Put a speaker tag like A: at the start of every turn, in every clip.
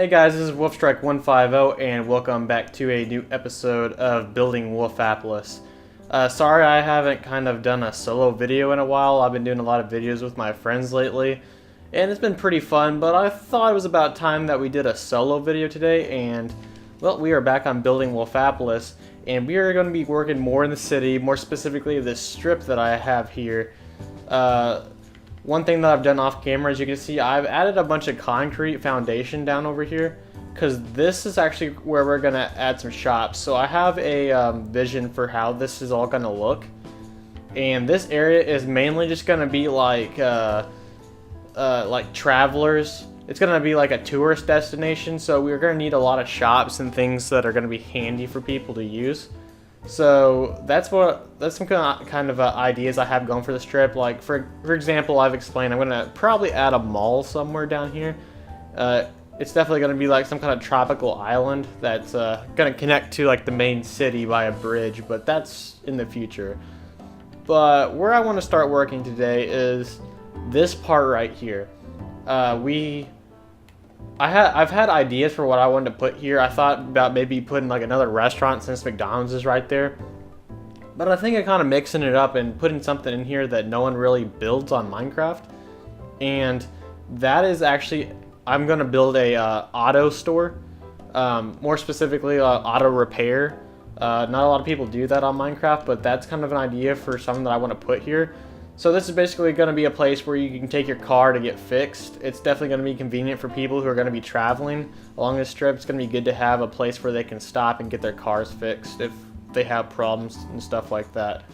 A: Hey guys, this is Wolfstrike150 and welcome back to a new episode of Building Wolfapolis. Sorry I haven't kind of done a solo video in a while. I've been doing a lot of videos with my friends lately and it's been pretty fun, but I thought it was about time that we did a solo video today. And well, we are back on Building Wolfapolis and we are going to be working more in the city, more specifically this strip that I have here. One thing that I've done off camera, as you can see, I've added a bunch of concrete foundation down over here because this is actually where we're going to add some shops. So I have a vision for how this is all going to look. And this area is mainly just going to be like travelers. It's going to be like a tourist destination. So we're going to need a lot of shops and things that are going to be handy for people to use. So that's some kind of ideas I have going for this trip. Like for example, I've explained I'm gonna probably add a mall somewhere down here. It's definitely gonna be like some kind of tropical island that's gonna connect to like the main city by a bridge, but that's in the future. But where I want to start working today is this part right here. I've had ideas for what I wanted to put here. I thought about maybe putting like another restaurant since McDonald's is right there. But I think I'm kind of mixing it up and putting something in here that no one really builds on Minecraft. And that is actually, I'm going to build a auto store. More specifically, auto repair. Not a lot of people do that on Minecraft, but that's kind of an idea for something that I want to put here. So this is basically going to be a place where you can take your car to get fixed. It's definitely going to be convenient for people who are going to be traveling along this strip. It's going to be good to have a place where they can stop and get their cars fixed if they have problems and stuff like that.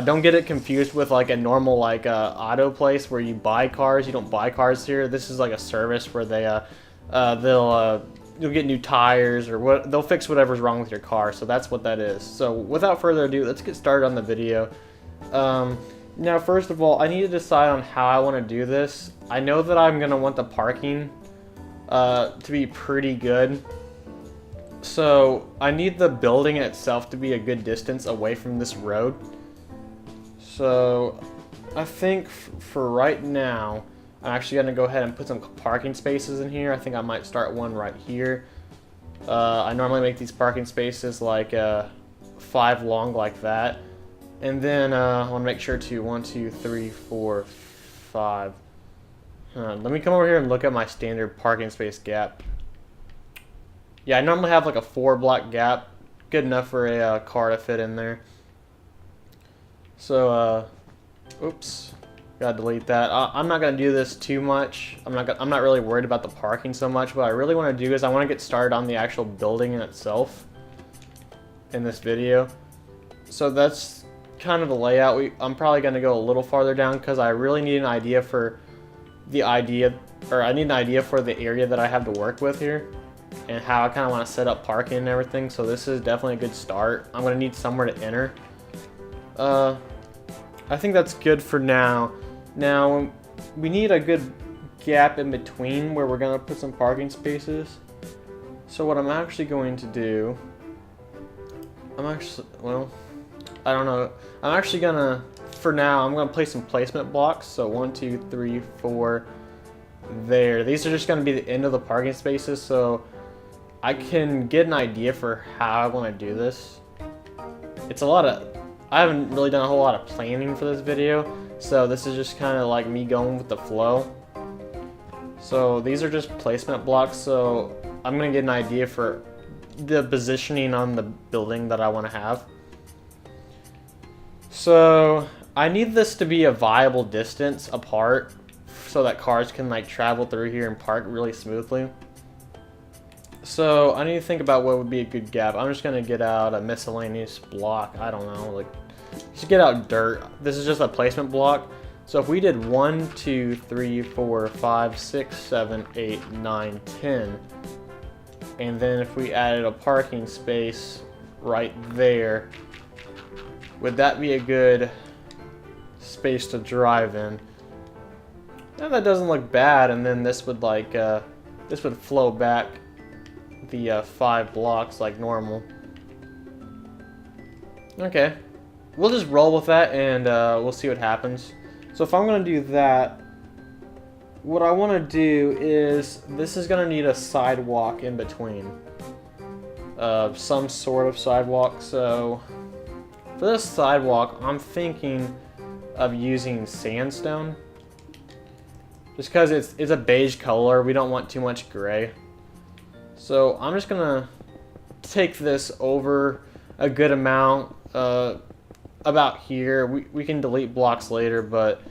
A: Don't get it confused with like a normal like auto place where you buy cars. You don't buy cars here. This is like a service where you'll get new tires or they'll fix whatever's wrong with your car. So that's what that is. So without further ado, let's get started on the video. Now first of all, I need to decide on how I want to do this. I know that I'm going to want the parking to be pretty good. So I need the building itself to be a good distance away from this road. So I think for right now, I'm actually going to go ahead and put some parking spaces in here. I think I might start one right here. I normally make these parking spaces like 5 long like that. And then I want to make sure to 1, 2, 3, 4, 5. Let me come over here and look at my standard parking space gap. Yeah, I normally have like a 4-block gap, good enough for a car to fit in there. So, oops, gotta delete that. I'm not gonna do this too much. I'm not really worried about the parking so much. What I really want to do is I want to get started on the actual building in itself in this video. So that's kind of the layout. I'm probably going to go a little farther down because I really need an idea for I need an idea for the area that I have to work with here and how I kind of want to set up parking and everything. So this is definitely a good start. I'm going to need somewhere to enter. I think that's good for now. Now we need a good gap in between where we're going to put some parking spaces. So what I'm actually going to do, I don't know. I'm actually gonna, for now, I'm gonna place some placement blocks. So 1, 2, 3, 4, there. These are just gonna be the end of the parking spaces, so I can get an idea for how I want to do this. I haven't really done a whole lot of planning for this video, so this is just kind of like me going with the flow. So these are just placement blocks, so I'm gonna get an idea for the positioning on the building that I want to have. So I need this to be a viable distance apart so that cars can like travel through here and park really smoothly. So I need to think about what would be a good gap. I'm just going to get out a miscellaneous block. I don't know, like just get out dirt. This is just a placement block. So if we did 1, 2, 3, 4, 5, 6, 7, 8, 9, 10. And then if we added a parking space right there, would that be a good space to drive in? No, that doesn't look bad. And then this would like this would flow back the 5 blocks like normal. Okay, we'll just roll with that and we'll see what happens. So if I'm gonna do that, what I want to do is, this is going to need a sidewalk in between. Some sort of sidewalk. So for this sidewalk, I'm thinking of using sandstone. Just because it's a beige color, we don't want too much gray. So I'm just going to take this over a good amount, about here. We can delete blocks later, but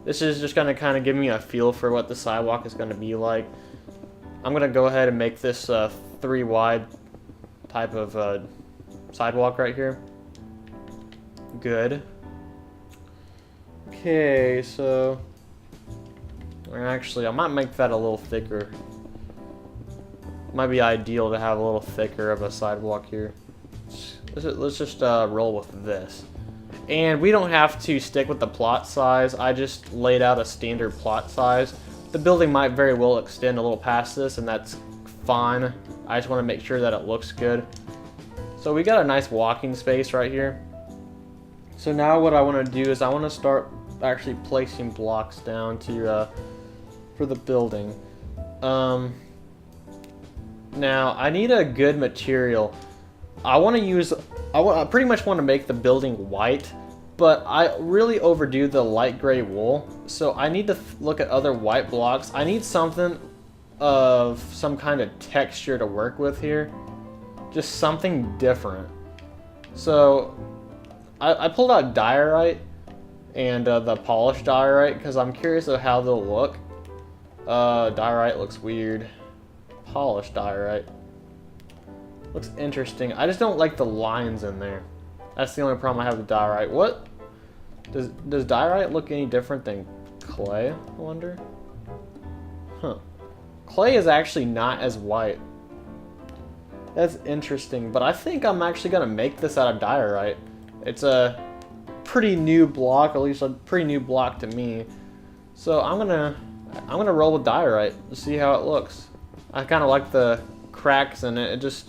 A: this is just going to kind of give me a feel for what the sidewalk is going to be like. I'm going to go ahead and make this 3 wide type of sidewalk right here. Good. Okay, so actually I might make that a little thicker. Might be ideal to have a little thicker of a sidewalk here. Let's just roll with this. And we don't have to stick with the plot size. I just laid out a standard plot size. The building might very well extend a little past this, and that's fine. I just want to make sure that it looks good. So we got a nice walking space right here. So now what I want to do is I want to start actually placing blocks down to for the building. Now I need a good material. I pretty much want to make the building white, but I really overdo the light gray wool. So I need to look at other white blocks. I need something of some kind of texture to work with here. Just something different. So I pulled out diorite and the polished diorite because I'm curious of how they'll look. Diorite looks weird. Polished diorite looks interesting. I just don't like the lines in there. That's the only problem I have with diorite. What does diorite look any different than clay? I wonder. Huh. Clay is actually not as white. That's interesting, but I think I'm actually gonna make this out of diorite. It's a pretty new block, at least a pretty new block to me. So I'm gonna roll with diorite to see how it looks. I kind of like the cracks in it. It's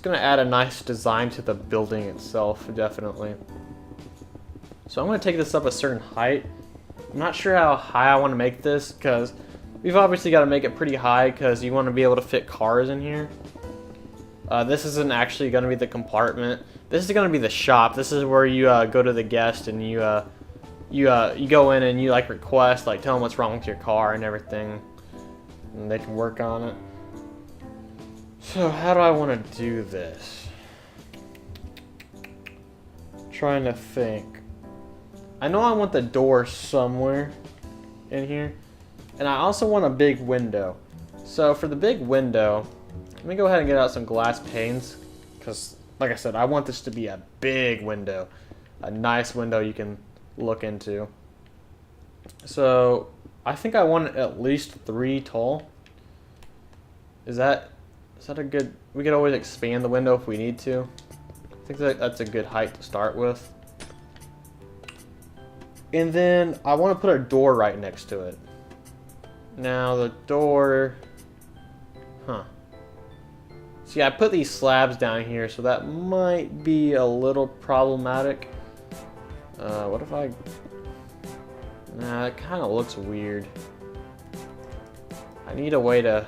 A: gonna add a nice design to the building itself, definitely. So I'm gonna take this up a certain height. I'm not sure how high I want to make this because we've obviously got to make it pretty high because you want to be able to fit cars in here. This isn't actually going to be the compartment. This is going to be the shop. This is where you go to the guest and you go in and you like request, like tell them what's wrong with your car and everything, and they can work on it. So how do I want to do this? Trying to think. I know I want the door somewhere in here, and I also want a big window. So for the big window, let me go ahead and get out some glass panes, because like I said, I want this to be a big window, a nice window you can look into. So I think I want it at least 3 tall. Is that a good? We could always expand the window if we need to. I think that's a good height to start with. And then I want to put a door right next to it. Now the door, see, I put these slabs down here, so that might be a little problematic. What if I... Nah, it kind of looks weird. I need a way to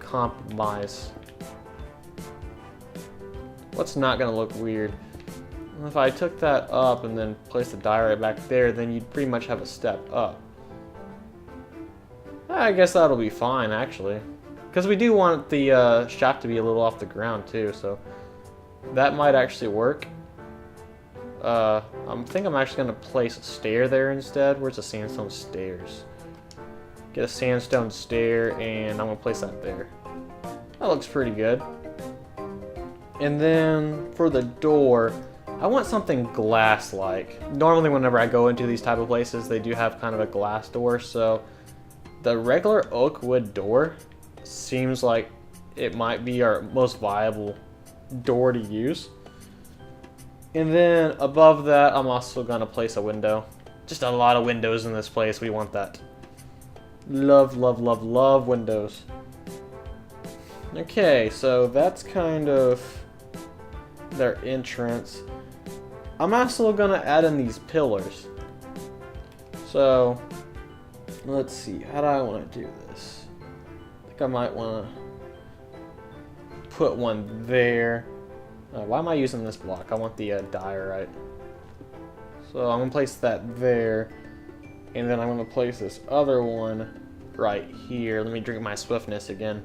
A: compromise. What's not going to look weird? If I took that up and then placed the diorite back there, then you'd pretty much have a step up. I guess that'll be fine, actually. Because we do want the shop to be a little off the ground, too, so that might actually work. I think I'm actually going to place a stair there instead. Where's the sandstone stairs? Get a sandstone stair, and I'm going to place that there. That looks pretty good. And then for the door, I want something glass-like. Normally whenever I go into these type of places, they do have kind of a glass door, so the regular oak wood door seems like it might be our most viable door to use. And then above that, I'm also going to place a window. Just a lot of windows in this place. We want that. Love, love, love, love windows. Okay, so that's kind of their entrance. I'm also going to add in these pillars. So Let's see, how do I want to do this? I think I might want to put one there. Why am I using this block? I want the diorite. So I'm going to place that there. And then I'm going to place this other one right here. Let me drink my swiftness again.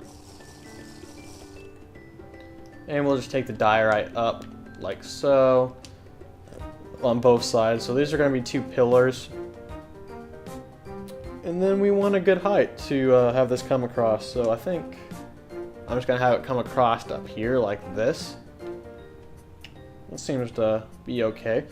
A: And we'll just take the diorite up like so on both sides. So these are going to be 2 pillars. And then we want a good height to have this come across. So I think I'm just going to have it come across up here like this. That seems to be okay.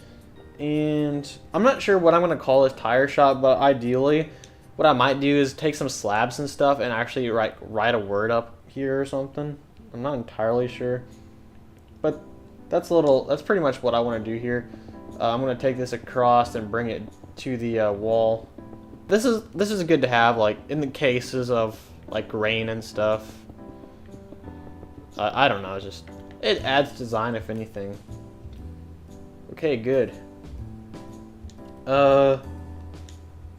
A: And I'm not sure what I'm going to call this tire shop, but ideally what I might do is take some slabs and stuff and actually write a word up here or something. I'm not entirely sure. But that's pretty much what I want to do here. I'm going to take this across and bring it to the wall. This is good to have, like, in the cases of, like, rain and stuff. I don't know, it adds design, if anything. Okay, good. Now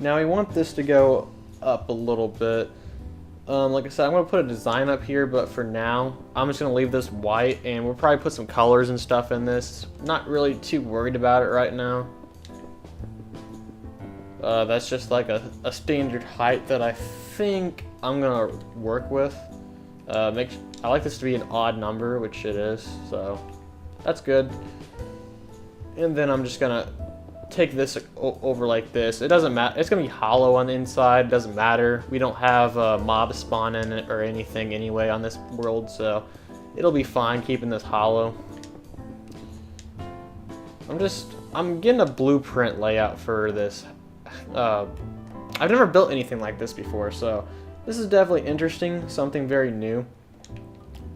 A: we want this to go up a little bit. Like I said, I'm going to put a design up here, but for now, I'm just going to leave this white, and we'll probably put some colors and stuff in this. Not really too worried about it right now. That's just like a standard height that I think I'm going to work with. I like this to be an odd number, which it is, so that's good. And then I'm just going to take this over like this. It doesn't matter. It's going to be hollow on the inside. Doesn't matter. We don't have mob spawn in it or anything anyway on this world, so it'll be fine keeping this hollow. I'm getting a blueprint layout for this. I've never built anything like this before, so this is definitely interesting, something very new,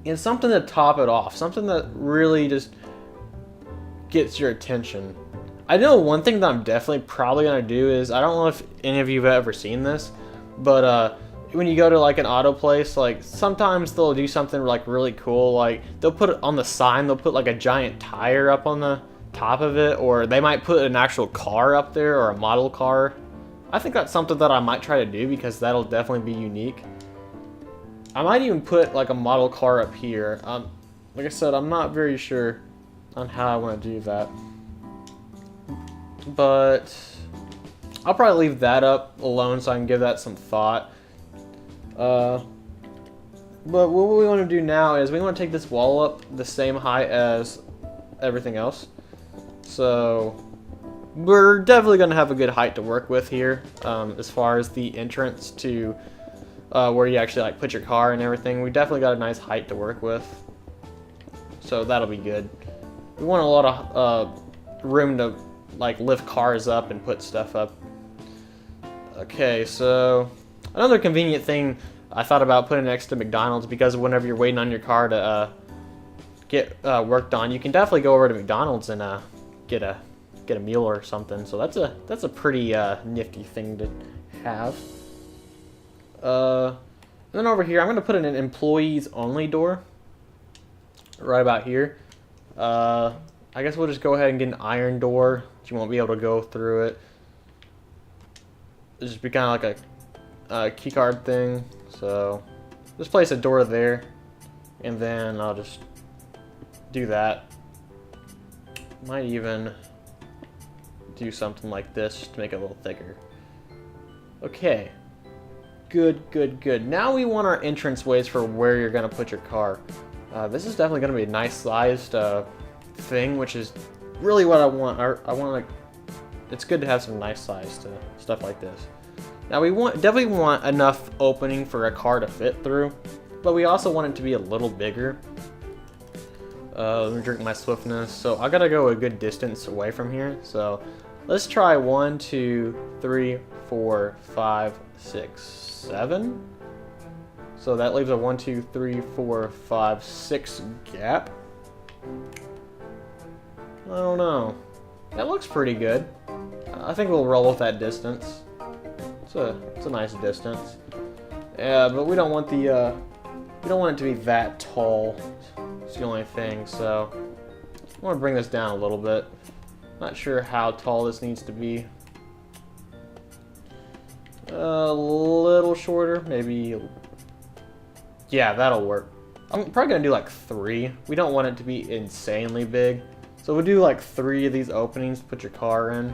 A: and something to top it off, something that really just gets your attention. I know one thing that I'm definitely probably going to do is, I don't know if any of you have ever seen this, but when you go to like an auto place, like sometimes they'll do something like really cool, like they'll put it on the sign, they'll put like a giant tire up on the top of it, or they might put an actual car up there or a model car. I think that's something that I might try to do because that'll definitely be unique. I might even put like a model car up here. Like I said, I'm not very sure on how I want to do that, but I'll probably leave that up alone so I can give that some thought. But what we want to do now is we want to take this wall up the same height as everything else. So we're definitely going to have a good height to work with here, as far as the entrance to where you actually like put your car and everything. We definitely got a nice height to work with, so that'll be good. We want a lot of room to like lift cars up and put stuff up. Okay, so another convenient thing I thought about putting next to McDonald's, because whenever you're waiting on your car to get worked on, you can definitely go over to McDonald's and get a meal or something. So that's a pretty nifty thing to have. And then over here, I'm going to put in an employees only door right about here. I guess we'll just go ahead and get an iron door. You won't be able to go through it. It'll just be kind of like a key card thing. So just place a door there, and then I'll just do that. Might even do something like this just to make it a little thicker. Okay. Good. Now we want our entrance ways for where you're going to put your car. This is definitely going to be a nice sized thing, which is really what I want. I want, like, it's good to have some nice sized stuff like this. Now we definitely want enough opening for a car to fit through, but we also want it to be a little bigger. Let me drink my swiftness. So I gotta go a good distance away from here. So let's try 1, 2, 3, 4, 5, 6, 7. So that leaves a 1, 2, 3, 4, 5, 6 gap. I don't know. That looks pretty good. I think we'll roll with that distance. It's a nice distance. Yeah, but we don't want it to be that tall. It's the only thing. So I want to bring this down a little bit. Not sure how tall this needs to be. A little shorter, maybe. Yeah, that'll work. I'm probably gonna do like 3. We don't want it to be insanely big. So we'll do like 3 of these openings to put your car in.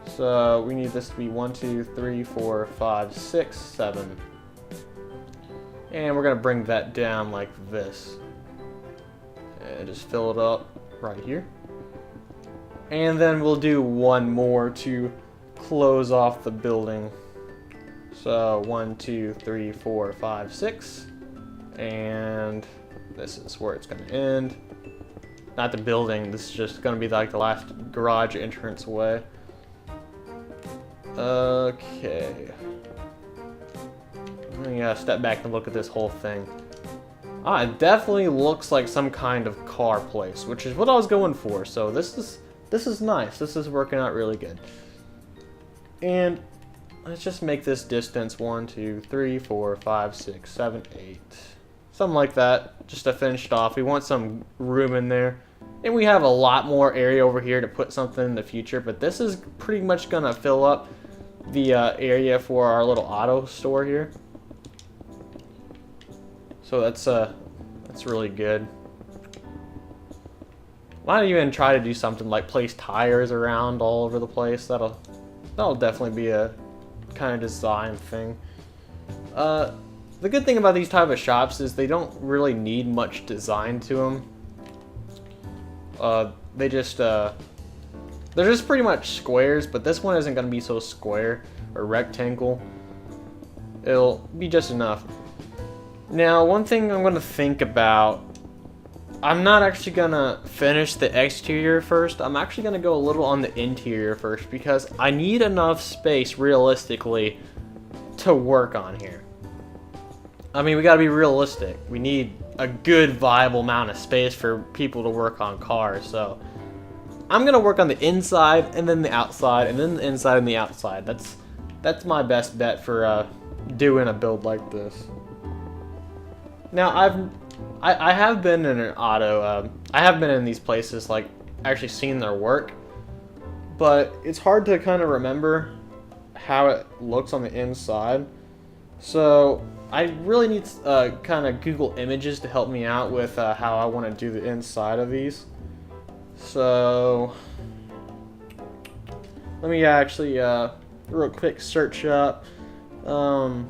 A: So we need this to be 1, 2, 3, 4, 5, 6, 7. And we're gonna bring that down like this. And just fill it up right here. And then we'll do 1 more to close off the building. So 1, 2, 3, 4, 5, 6. And this is where it's gonna end. Not the building, this is just gonna be like the last garage entrance way. Okay. Let me step back and look at this whole thing. Ah, it definitely looks like some kind of car place, which is what I was going for. So this is nice. This is working out really good. And let's just make this distance 1, 2, 3, 4, 5, 6, 7, 8. Something like that, just to finish it off. We want some room in there. And we have a lot more area over here to put something in the future, but this is pretty much gonna fill up the area for our little auto store here. So that's really good. Why don't you even try to do something like place tires around all over the place? That'll definitely be a kind of design thing. The good thing about these type of shops is they don't really need much design to them. They're just pretty much squares, but this one isn't going to be so square or rectangle. It'll be just enough. Now, one thing I'm going to think about, I'm not actually going to finish the exterior first. I'm actually going to go a little on the interior first because I need enough space realistically to work on here. I mean, we got to be realistic. We need a good viable amount of space for people to work on cars. So I'm going to work on the inside and then the outside and then the inside and the outside. That's my best bet for doing a build like this. Now, I have been in an auto, I have been in these places, like, actually seen their work, but it's hard to kind of remember how it looks on the inside. So I really need kind of Google Images to help me out with how I want to do the inside of these. So let me actually real quick search up. What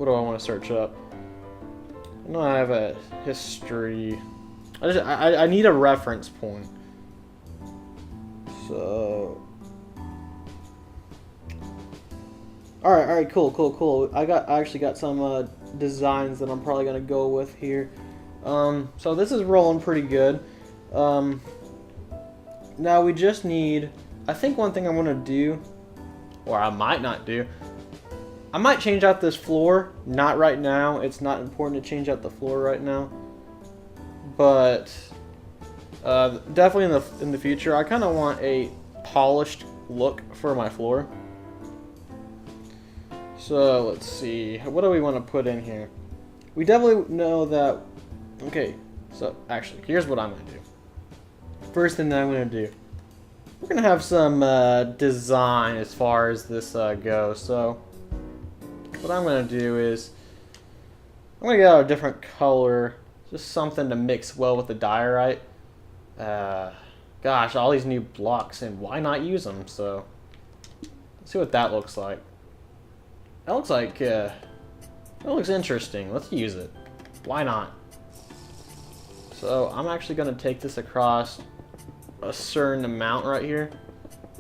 A: do I want to search up? I know I have a history. I need a reference point. So, all right, cool. I actually got some designs that I'm probably gonna go with here. So this is rolling pretty good. Now we just need. I think one thing I'm gonna do, or I might not do. I might change out this floor, not right now. It's not important to change out the floor right now. But definitely in the future, I kind of want a polished look for my floor. So let's see, what do we want to put in here? We definitely know that, okay, so actually, here's what I'm going to do. First thing that I'm going to do, we're going to have some design as far as this goes. So what I'm going to do is, I'm going to get out a different color, just something to mix well with the diorite. Gosh, all these new blocks, and why not use them? So, let's see what that looks like. That looks like, that looks interesting. Let's use it. Why not? So, I'm actually going to take this across a certain amount right here.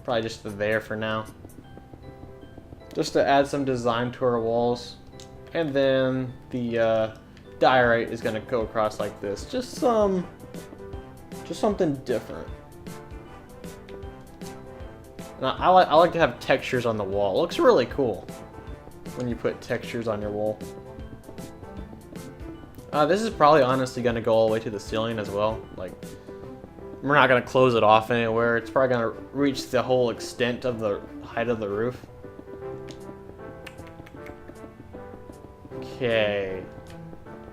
A: Probably just there for now. Just to add some design to our walls. And then the diorite is going to go across like this. Just something different. Now, I like to have textures on the wall. It looks really cool when you put textures on your wall. This is probably honestly going to go all the way to the ceiling as well. Like, we're not going to close it off anywhere. It's probably going to reach the whole extent of the height of the roof. Okay.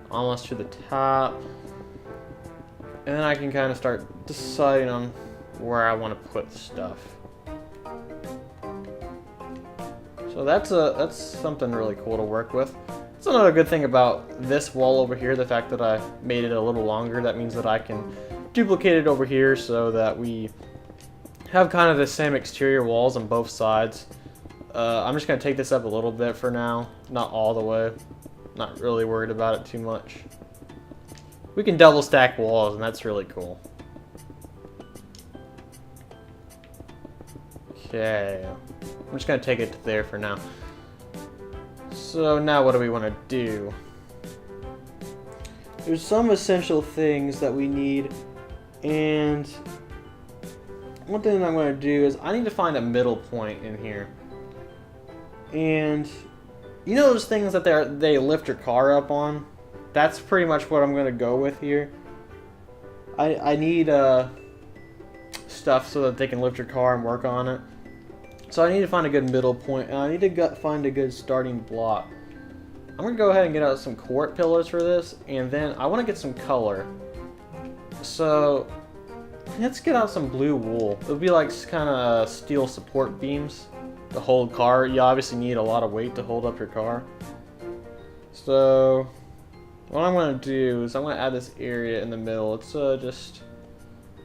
A: Almost to the top. And then I can kind of start deciding on where I want to put stuff. So that's something really cool to work with. That's another good thing about this wall over here, the fact that I made it a little longer. That means that I can duplicate it over here so that we have kind of the same exterior walls on both sides. I'm just going to take this up a little bit for now, not all the way. Not really worried about it too much. We can double stack walls, and that's really cool. Okay, I'm just going to take it to there for now. So now what do we want to do? There's some essential things that we need, and one thing I'm going to do is I need to find a middle point in here. And you know those things that they lift your car up on? That's pretty much what I'm going to go with here. I need stuff so that they can lift your car and work on it. So I need to find a good middle point, and I need to find a good starting block. I'm going to go ahead and get out some quart pillars for this, and then I want to get some color. So let's get out some blue wool. It'll be like kind of steel support beams to hold car. You obviously need a lot of weight to hold up your car. So what I'm going to do is I'm going to add this area in the middle. It's just,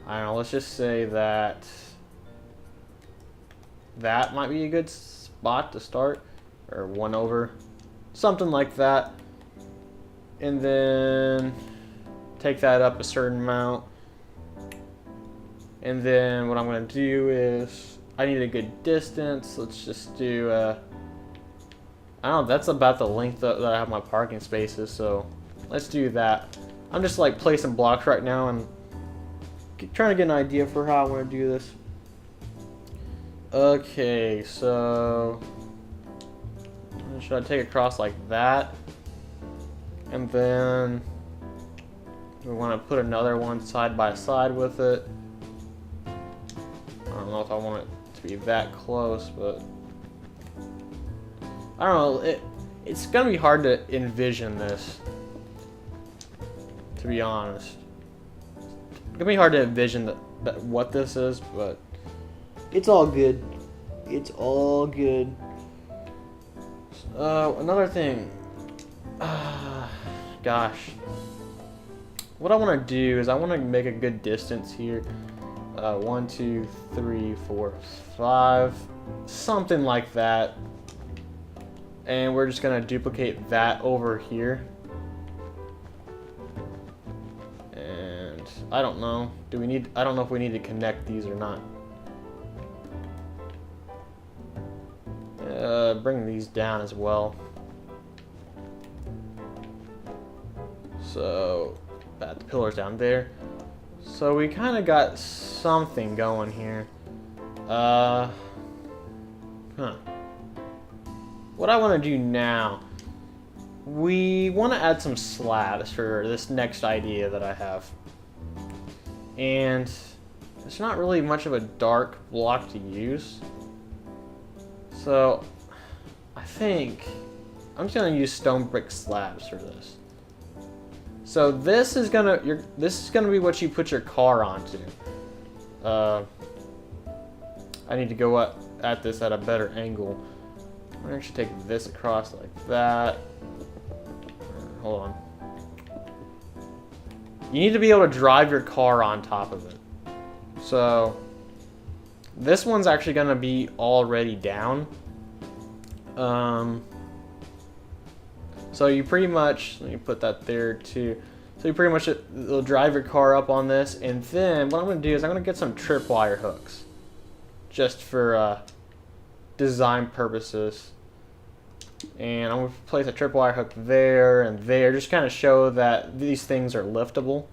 A: I don't know, let's just say that might be a good spot to start, or 1 over, something like that. And then take that up a certain amount. And then what I'm going to do is I need a good distance. Let's just do I don't know, that's about the length that I have my parking spaces, so let's do that. I'm just like placing blocks right now and trying to get an idea for how I want to do this. Okay, so should I take it across like that? And then we want to put another one side by side with it. I don't know if I want it to be that close, but I don't know. It's gonna be hard to envision this, to be honest. It's gonna be hard to envision that what this is, but it's all good. It's all good. Another thing. Gosh. What I want to do is I want to make a good distance here. 1, 2, 3, 4, 5. Something like that. And we're just going to duplicate that over here. And I don't know. I don't know if we need to connect these or not. Bring these down as well. So, the pillars down there. So we kind of got something going here. What I want to do now, we want to add some slabs for this next idea that I have. And it's not really much of a dark block to use. So I think I'm just gonna use stone brick slabs for this. So this is gonna be what you put your car onto. I need to go at this at a better angle. I'm gonna actually take this across like that. Hold on. You need to be able to drive your car on top of it. So this one's actually gonna be already down. So you pretty much, let me put that there too. So you pretty much will drive your car up on this, and then what I'm going to do is I'm going to get some tripwire hooks, just for design purposes. And I'm going to place a tripwire hook there and there, just kind of show that these things are liftable.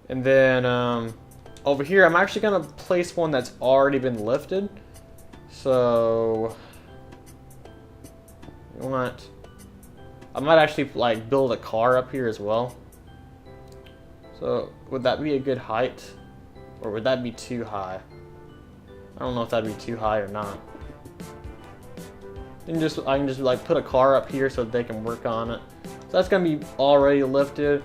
A: And then over here, I'm actually going to place one that's already been lifted. So I might actually like build a car up here as well. So would that be a good height, or would that be too high? I don't know if that'd be too high or not. I can just like put a car up here so they can work on it. So that's gonna be already lifted.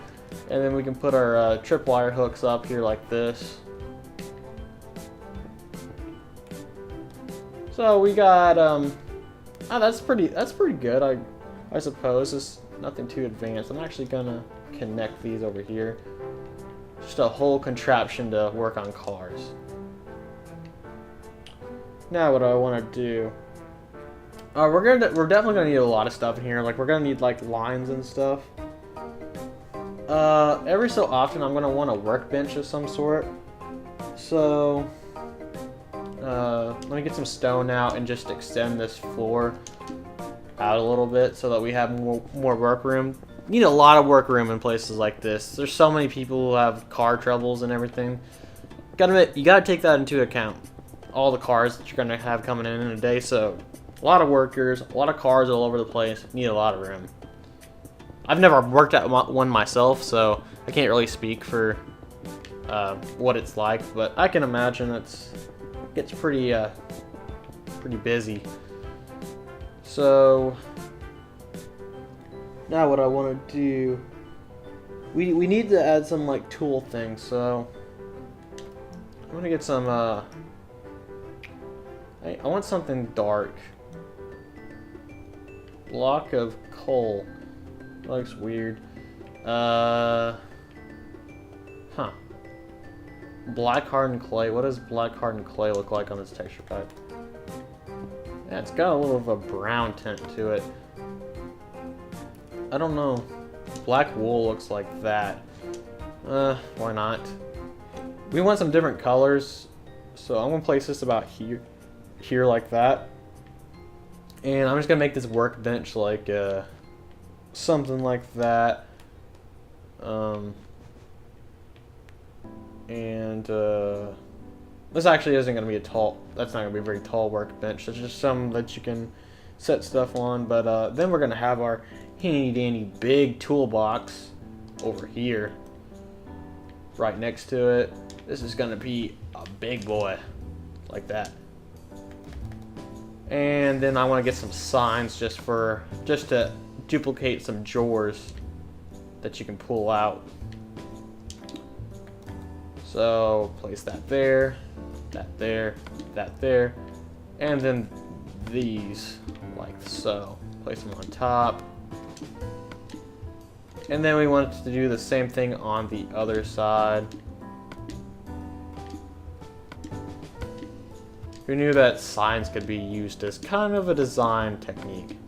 A: And then we can put our tripwire hooks up here like this. So we got that's pretty good. I suppose it's nothing too advanced. I'm actually gonna connect these over here. Just a whole contraption to work on cars. Now what do I want to do? We're definitely gonna need a lot of stuff in here. Like we're gonna need like lines and stuff. Every so often I'm gonna want a workbench of some sort. So let me get some stone out and just extend this floor out a little bit so that we have more work room. You need a lot of work room in places like this. There's so many people who have car troubles and everything. You gotta take that into account. All the cars that you're gonna have coming in a day. So a lot of workers, a lot of cars all over the place. Need a lot of room. I've never worked at one myself, so I can't really speak for what it's like. But I can imagine it gets pretty busy. So now what I want to do, we need to add some like tool things. So I'm gonna get some. I want something dark. Block of coal. Looks weird. Black hardened clay. What does black hardened clay look like on this texture pack? Yeah, it's got a little of a brown tint to it. I don't know. Black wool looks like that. Why not? We want some different colors, so I'm gonna place this about here like that. And I'm just gonna make this workbench like something like that. This actually isn't going to be that's not going to be a very tall workbench. It's just some that you can set stuff on. But then we're going to have our handy dandy big toolbox over here, right next to it. This is going to be a big boy, like that. And then I want to get some signs just to duplicate some drawers that you can pull out. So place that there, that there, that there, and then these like so. Place them on top. And then we want to do the same thing on the other side. Who knew that signs could be used as kind of a design technique?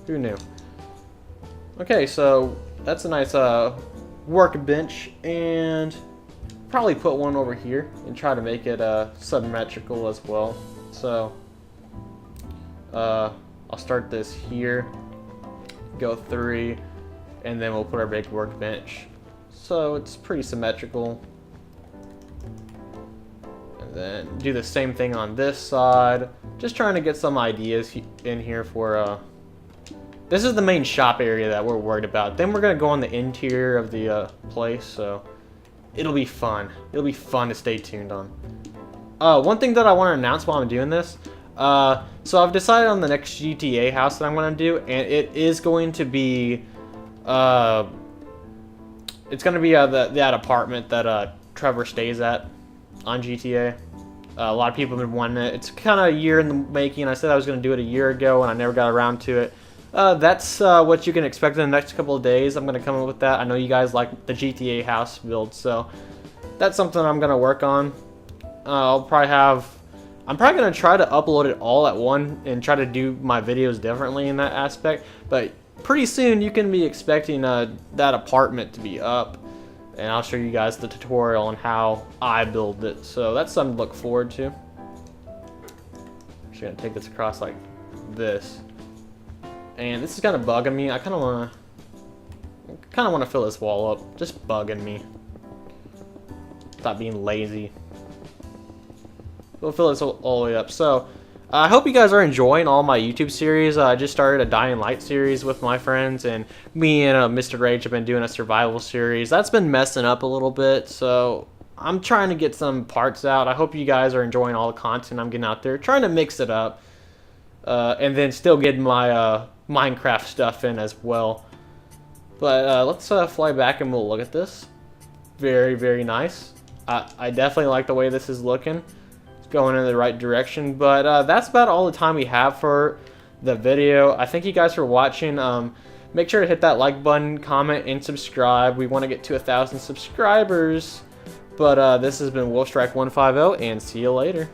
A: Who knew? Okay, so that's a nice workbench, and probably put one over here and try to make it symmetrical as well. So I'll start this here, go 3, and then we'll put our big workbench. So it's pretty symmetrical. And then do the same thing on this side. Just trying to get some ideas in here for this is the main shop area that we're worried about. Then we're gonna go on the interior of the place, so it'll be fun. It'll be fun to stay tuned on. One thing that I want to announce while I'm doing this, so I've decided on the next GTA house that I'm gonna do, and it is going to be, it's gonna be that apartment that Trevor stays at on GTA. A lot of people have been wanting it. It's kind of a year in the making. I said I was gonna do it a year ago, and I never got around to it. That's what you can expect in the next couple of days. I'm going to come up with that. I know you guys like the GTA house build, so that's something I'm going to work on. I'm probably going to try to upload it all at once and try to do my videos differently in that aspect. But pretty soon you can be expecting that apartment to be up, and I'll show you guys the tutorial on how I build it. So that's something to look forward to. I'm just going to take this across like this. And this is kind of bugging me. I kind of want to fill this wall up. Just bugging me. Stop being lazy. We'll fill this all the way up. So, I hope you guys are enjoying all my YouTube series. I just started a Dying Light series with my friends, and me and Mr. Rage have been doing a survival series. That's been messing up a little bit, so I'm trying to get some parts out. I hope you guys are enjoying all the content I'm getting out there. Trying to mix it up. And then still getting my Minecraft stuff in as well. But let's fly back and we'll look at this. Very, very nice. I definitely like the way this is looking. It's going in the right direction. But that's about all the time we have for the video. I thank you guys for watching. Make sure to hit that like button, comment, and subscribe. We want to get to 1,000 subscribers. But this has been Wolfstrike 150, and see you later.